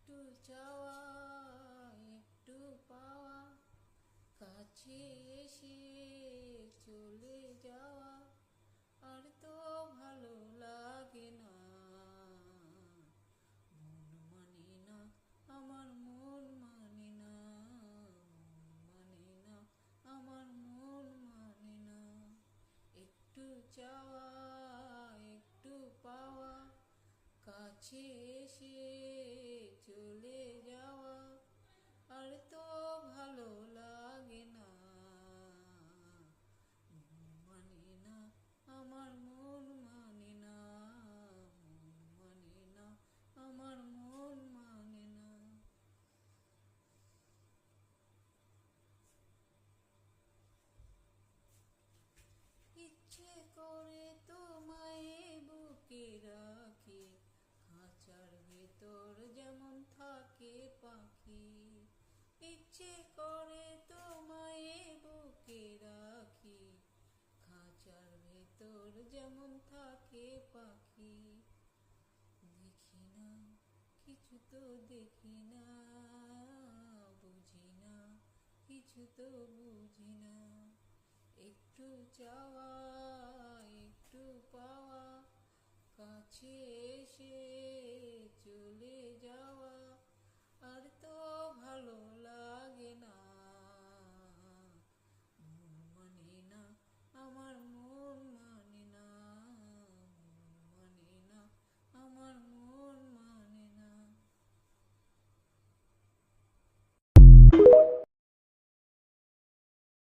একটু চাওয়া একটু পাওয়া, কাছে এসে চলে যাওয়া, আর তো ভালো লাগে না। মন মানে না, আমার মন মানে না, মন মানে না, আমার মন মানে না। একটু চাওয়া একটু পাওয়া, কাছে এসে চলে যাওয়া, আর তো ভালো লাগে না। মন মানে না, আমার মন মানে না, মন মানে না, আমার মন মানে না। ইচ্ছে করে তোমায় বুকে রাখি, খাঁচার ভেতর যেমন থাকে পাখি। ইচ্ছে করে তোমায় বুকে রাখি, খাঁচার ভেতর যেমন থাকে পাখি। দেখি না, কিছু তো দেখি না, বুঝি না, কিছু তো বুঝি না। একটু চাওয়া